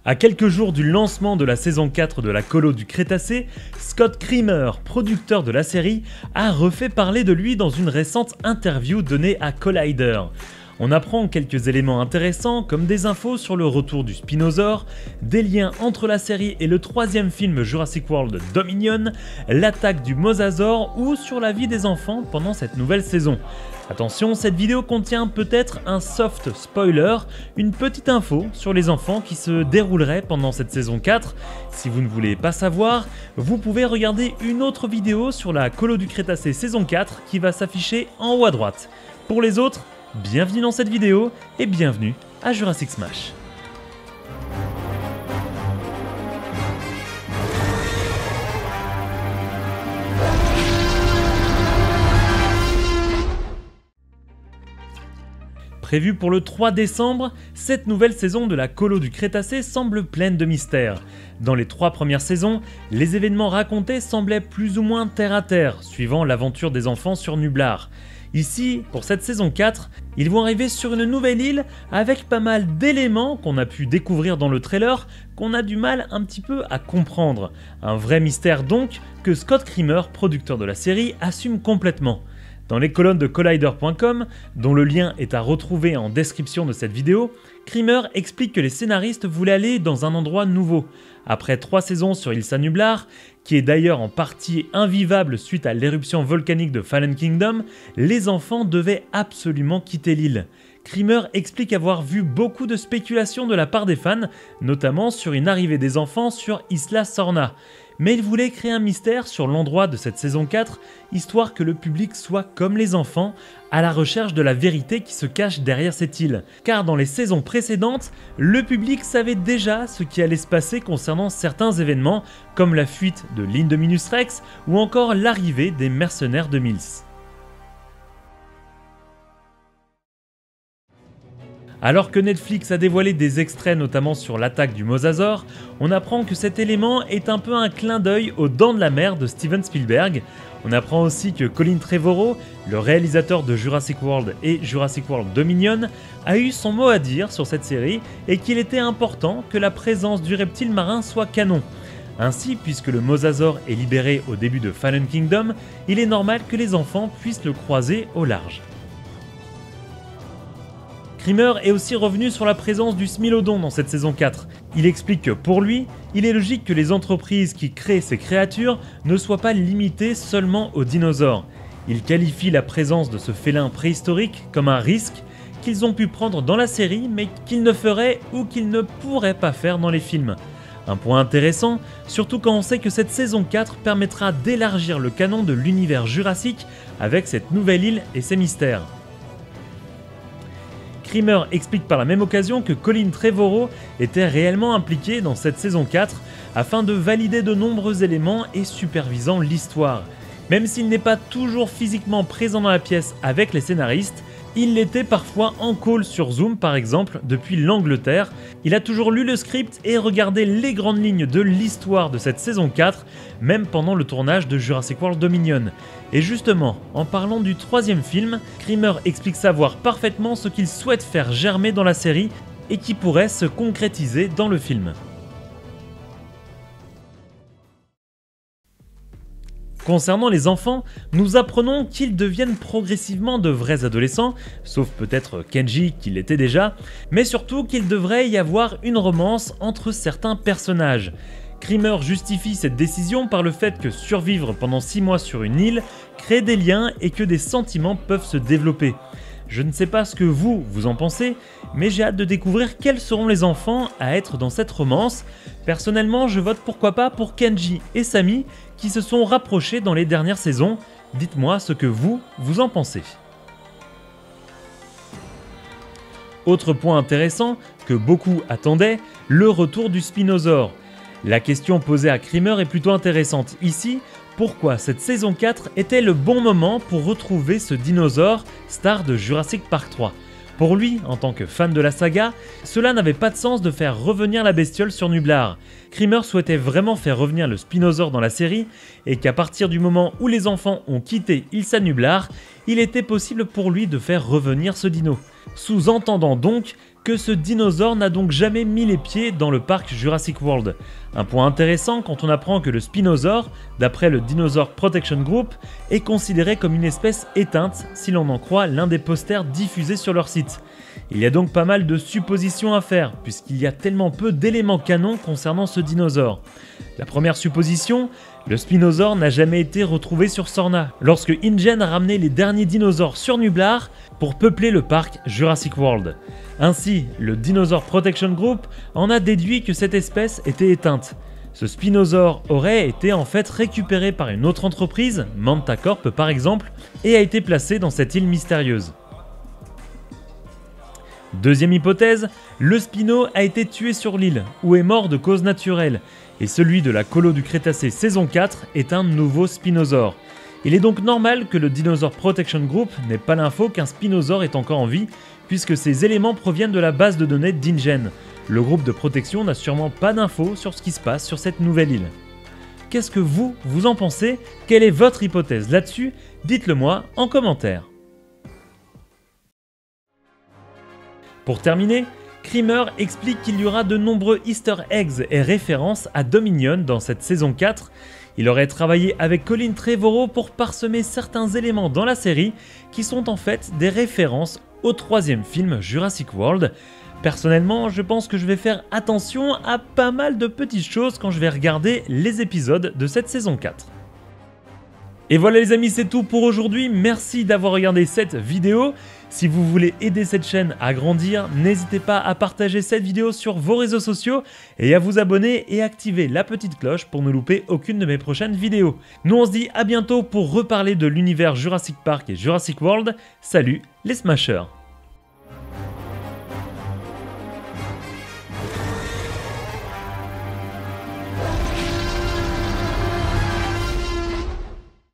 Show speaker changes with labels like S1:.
S1: À quelques jours du lancement de la saison 4 de la Colo du Crétacé, Scott Creamer, producteur de la série, a refait parler de lui dans une récente interview donnée à Collider. On apprend quelques éléments intéressants comme des infos sur le retour du Spinosaure, des liens entre la série et le troisième film Jurassic World Dominion, l'attaque du Mosasaur ou sur la vie des enfants pendant cette nouvelle saison. Attention, cette vidéo contient peut-être un soft spoiler, une petite info sur les enfants qui se dérouleraient pendant cette saison 4. Si vous ne voulez pas savoir, vous pouvez regarder une autre vidéo sur la Colo du Crétacé saison 4 qui va s'afficher en haut à droite. Pour les autres, bienvenue dans cette vidéo et bienvenue à Jurassic Smash. Prévue pour le 3 décembre, cette nouvelle saison de la Colo du Crétacé semble pleine de mystères. Dans les 3 premières saisons, les événements racontés semblaient plus ou moins terre à terre, suivant l'aventure des enfants sur Nublar. Ici, pour cette saison 4, ils vont arriver sur une nouvelle île avec pas mal d'éléments qu'on a pu découvrir dans le trailer qu'on a du mal un petit peu à comprendre. Un vrai mystère donc que Scott Creamer, producteur de la série, assume complètement. Dans les colonnes de Collider.com, dont le lien est à retrouver en description de cette vidéo, Creamer explique que les scénaristes voulaient aller dans un endroit nouveau. Après 3 saisons sur Ilsa Nublar, qui est d'ailleurs en partie invivable suite à l'éruption volcanique de Fallen Kingdom, les enfants devaient absolument quitter l'île. Creamer explique avoir vu beaucoup de spéculations de la part des fans, notamment sur une arrivée des enfants sur Isla Sorna. Mais il voulait créer un mystère sur l'endroit de cette saison 4, histoire que le public soit comme les enfants, à la recherche de la vérité qui se cache derrière cette île. Car dans les saisons précédentes, le public savait déjà ce qui allait se passer concernant certains événements, comme la fuite de l'Indominus Rex ou encore l'arrivée des mercenaires de Mills. Alors que Netflix a dévoilé des extraits notamment sur l'attaque du Mosasaur, on apprend que cet élément est un peu un clin d'œil aux Dents de la Mer de Steven Spielberg. On apprend aussi que Colin Trevorrow, le réalisateur de Jurassic World et Jurassic World Dominion, a eu son mot à dire sur cette série et qu'il était important que la présence du reptile marin soit canon. Ainsi, puisque le Mosasaur est libéré au début de Fallen Kingdom, il est normal que les enfants puissent le croiser au large. Creamer est aussi revenu sur la présence du Smilodon dans cette saison 4. Il explique que pour lui, il est logique que les entreprises qui créent ces créatures ne soient pas limitées seulement aux dinosaures. Il qualifie la présence de ce félin préhistorique comme un risque qu'ils ont pu prendre dans la série mais qu'ils ne feraient ou qu'ils ne pourraient pas faire dans les films. Un point intéressant, surtout quand on sait que cette saison 4 permettra d'élargir le canon de l'univers jurassique avec cette nouvelle île et ses mystères. Creamer explique par la même occasion que Colin Trevorrow était réellement impliqué dans cette saison 4 afin de valider de nombreux éléments et supervisant l'histoire. Même s'il n'est pas toujours physiquement présent dans la pièce avec les scénaristes, il l'était parfois en call sur Zoom par exemple depuis l'Angleterre. Il a toujours lu le script et regardé les grandes lignes de l'histoire de cette saison 4, même pendant le tournage de Jurassic World Dominion. Et justement, en parlant du troisième film, Creamer explique savoir parfaitement ce qu'il souhaite faire germer dans la série et qui pourrait se concrétiser dans le film. Concernant les enfants, nous apprenons qu'ils deviennent progressivement de vrais adolescents, sauf peut-être Kenji qui l'était déjà, mais surtout qu'il devrait y avoir une romance entre certains personnages. Creamer justifie cette décision par le fait que survivre pendant 6 mois sur une île crée des liens et que des sentiments peuvent se développer. Je ne sais pas ce que vous en pensez, mais j'ai hâte de découvrir quels seront les enfants à être dans cette romance. Personnellement, je vote pourquoi pas pour Kenji et Sami qui se sont rapprochés dans les dernières saisons. Dites-moi ce que vous en pensez. Autre point intéressant que beaucoup attendaient, le retour du Spinosaure. La question posée à Creamer est plutôt intéressante ici. Pourquoi cette saison 4 était le bon moment pour retrouver ce dinosaure, star de Jurassic Park 3 ? Pour lui, en tant que fan de la saga, cela n'avait pas de sens de faire revenir la bestiole sur Nublar. Creamer souhaitait vraiment faire revenir le Spinosaure dans la série, et qu'à partir du moment où les enfants ont quitté Ilsa Nublar, il était possible pour lui de faire revenir ce dino. Sous-entendant donc que ce dinosaure n'a donc jamais mis les pieds dans le parc Jurassic World. Un point intéressant quand on apprend que le Spinosaure, d'après le Dinosaur Protection Group, est considéré comme une espèce éteinte si l'on en croit l'un des posters diffusés sur leur site. Il y a donc pas mal de suppositions à faire, puisqu'il y a tellement peu d'éléments canons concernant ce dinosaure. La première supposition, le Spinosaure n'a jamais été retrouvé sur Sorna, lorsque InGen a ramené les derniers dinosaures sur Nublar pour peupler le parc Jurassic World. Ainsi, le Dinosaur Protection Group en a déduit que cette espèce était éteinte. Ce Spinosaure aurait été en fait récupéré par une autre entreprise, Manta Corp par exemple, et a été placé dans cette île mystérieuse. Deuxième hypothèse, le Spino a été tué sur l'île, ou est mort de cause naturelle, et celui de la Colo du Crétacé saison 4 est un nouveau Spinosaure. Il est donc normal que le Dinosaur Protection Group n'ait pas l'info qu'un Spinosaure est encore en vie, puisque ces éléments proviennent de la base de données d'InGen. Le groupe de protection n'a sûrement pas d'infos sur ce qui se passe sur cette nouvelle île. Qu'est-ce que vous en pensez? Quelle est votre hypothèse là-dessus? Dites-le moi en commentaire. Pour terminer, Creamer explique qu'il y aura de nombreux easter eggs et références à Dominion dans cette saison 4. Il aurait travaillé avec Colin Trevorrow pour parsemer certains éléments dans la série qui sont en fait des références au troisième film Jurassic World. Personnellement, je pense que je vais faire attention à pas mal de petites choses quand je vais regarder les épisodes de cette saison 4. Et voilà les amis, c'est tout pour aujourd'hui. Merci d'avoir regardé cette vidéo. Si vous voulez aider cette chaîne à grandir, n'hésitez pas à partager cette vidéo sur vos réseaux sociaux et à vous abonner et activer la petite cloche pour ne louper aucune de mes prochaines vidéos. Nous on se dit à bientôt pour reparler de l'univers Jurassic Park et Jurassic World. Salut les Smashers!